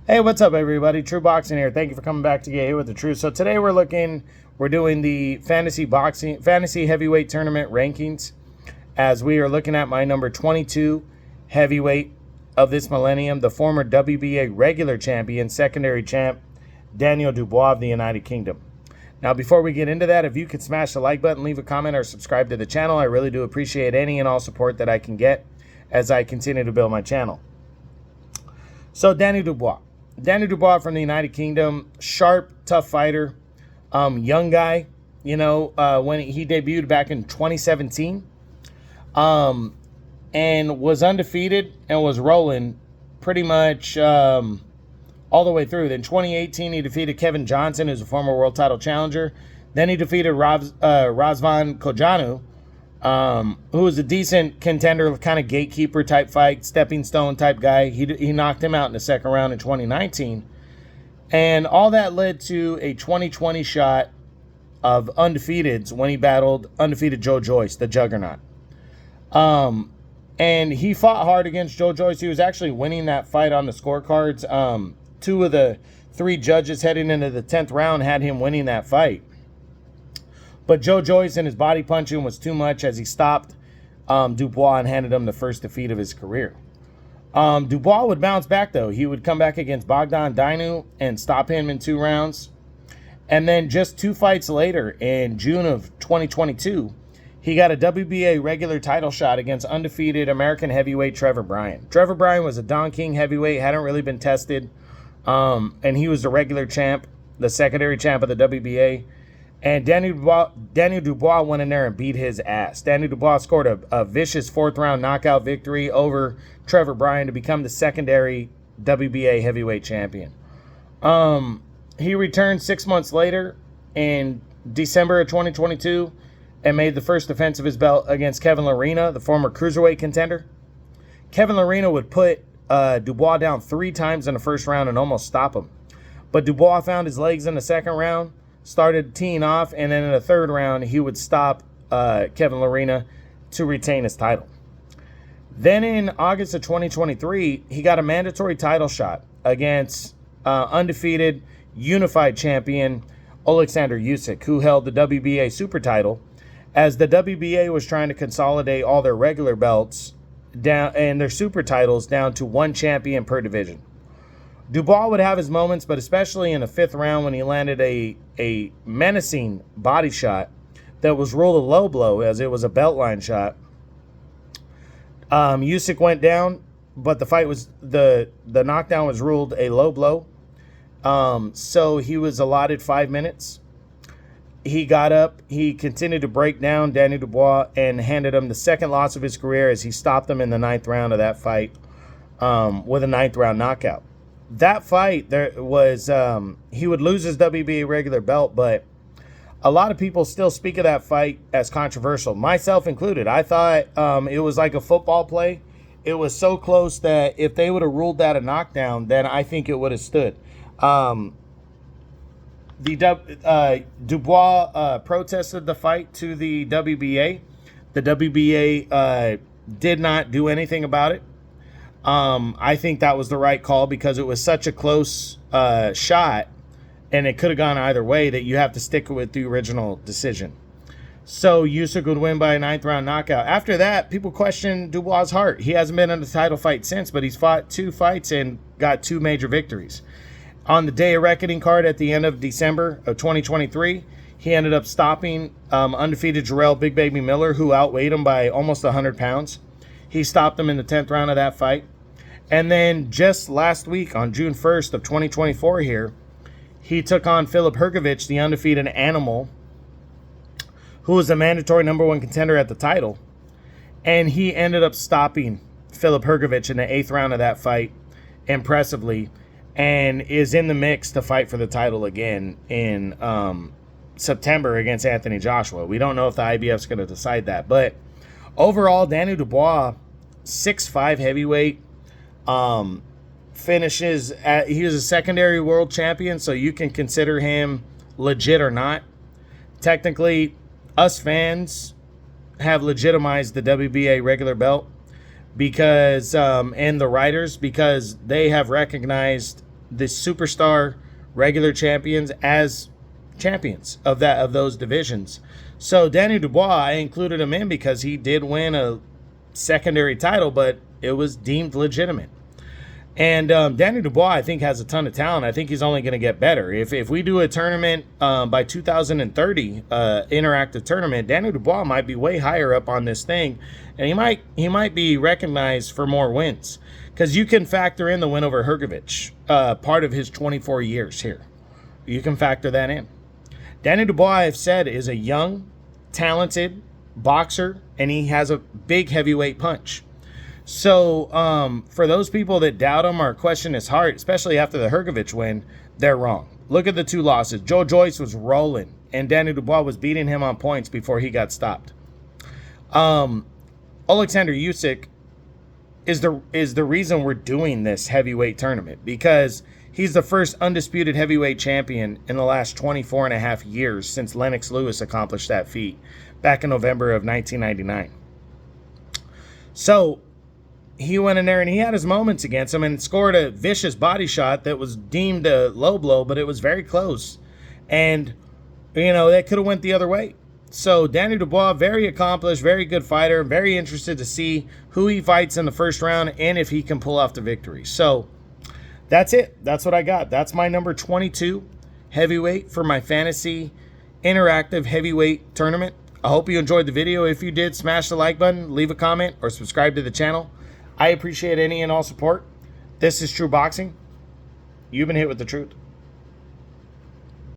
Hey, what's up, everybody? True Boxing here. Thank you for coming back to get hit with the truth. So today we're doing the fantasy heavyweight tournament rankings, as we are looking at my number 22 heavyweight of this millennium, the former WBA regular champion, secondary champ, Daniel Dubois of the United Kingdom. Now, before we get into that, if you could smash the like button, leave a comment, or subscribe to the channel, I really do appreciate any and all support that I can get as I continue to build my channel. So, Daniel Dubois. Daniel Dubois from the United Kingdom, sharp, tough fighter, young guy. When he debuted back in 2017, and was undefeated and was rolling pretty much all the way through. Then 2018, he defeated Kevin Johnson, who's a former world title challenger. Then he defeated Razvan Kojanu, who was a decent contender, kind of gatekeeper type fight, stepping stone type guy. He knocked him out in the second round in 2019. And all that led to a 2020 shot of undefeateds when he battled undefeated Joe Joyce, the juggernaut. And he fought hard against Joe Joyce. He was actually winning that fight on the scorecards. Two of the three judges heading into the 10th round had him winning that fight. But Joe Joyce and his body punching was too much as he stopped Dubois and handed him the first defeat of his career. Dubois would bounce back, though. He would come back against Bogdan Dainu and stop him in 2 rounds. And then just 2 fights later, in June of 2022, he got a WBA regular title shot against undefeated American heavyweight Trevor Bryan. Trevor Bryan was a Don King heavyweight, hadn't really been tested. And he was the regular champ, the secondary champ of the WBA. And Daniel Dubois went in there and beat his ass. Daniel Dubois scored a vicious 4th-round knockout victory over Trevor Bryan to become the secondary WBA heavyweight champion. He returned 6 months later in December of 2022 and made the first defense of his belt against Kevin Lerena, the former cruiserweight contender. Kevin Lerena would put Dubois down 3 times in the first round and almost stop him. But Dubois found his legs in the second round, started teeing off, and then in the 3rd round, he would stop Kevin Lerena to retain his title. Then in August of 2023, he got a mandatory title shot against undefeated unified champion Oleksandr Usyk, who held the WBA super title, as the WBA was trying to consolidate all their regular belts down and their super titles down to 1 champion per division. Dubois would have his moments, but especially in the 5th round when he landed a menacing body shot that was ruled a low blow, as it was a belt line shot. Usyk went down, but the knockdown was ruled a low blow. So he was allotted 5 minutes. He got up, he continued to break down Daniel Dubois and handed him the 2nd loss of his career as he stopped him in the 9th round of that fight with a 9th round knockout. That fight, he would lose his WBA regular belt, but a lot of people still speak of that fight as controversial, myself included. I thought it was like a football play. It was so close that if they would have ruled that a knockdown, then I think it would have stood. Dubois protested the fight to the WBA. The WBA did not do anything about it. I think that was the right call because it was such a close shot and it could have gone either way that you have to stick with the original decision. So Usyk would win by a 9th round knockout. After that, people questioned Dubois' heart. He hasn't been in a title fight since, but he's fought 2 fights and got 2 major victories. On the Day of Reckoning card at the end of December of 2023, he ended up stopping undefeated Jarrell Big Baby Miller, who outweighed him by almost 100 pounds. He stopped him in the 10th round of that fight. And then just last week, on June 1st of 2024 here, he took on Filip Hrgović, the undefeated animal, who was a mandatory number 1 contender at the title. And he ended up stopping Filip Hrgović in the 8th round of that fight impressively, and is in the mix to fight for the title again in September against Anthony Joshua. We don't know if the IBF's going to decide that. But overall, Daniel Dubois, 6'5" heavyweight, finishes at, he was a secondary world champion, so you can consider him legit or not. Technically, us fans have legitimized the WBA regular belt because and the writers, because they have recognized the superstar regular champions as champions of those divisions. So Danny Dubois, I included him in because he did win a secondary title, but it was deemed legitimate. And Danny Dubois, I think, has a ton of talent. I think he's only going to get better. If we do a tournament by 2030, interactive tournament, Danny Dubois might be way higher up on this thing, and he might be recognized for more wins, because you can factor in the win over Hrgovic, part of his 24 years here. You can factor that in. Danny Dubois, I've said, is a young, talented boxer, and he has a big heavyweight punch. So for those people that doubt him or question his heart, especially after the Hrgovic win, they're wrong. Look at the two losses. Joe Joyce was rolling, and Danny Dubois was beating him on points before he got stopped. Alexander Usyk is the reason we're doing this heavyweight tournament, because he's the first undisputed heavyweight champion in the last 24 and a half years since Lennox Lewis accomplished that feat back in November of 1999. So he went in there and he had his moments against him and scored a vicious body shot that was deemed a low blow, but it was very close. And, that could have went the other way. So Danny Dubois, very accomplished, very good fighter. Very interested to see who he fights in the first round and if he can pull off the victory. So that's it. That's what I got. That's my number 22 heavyweight for my fantasy interactive heavyweight tournament. I hope you enjoyed the video. If you did, smash the like button, leave a comment, or subscribe to the channel. I appreciate any and all support. This is True Boxing. You've been hit with the truth.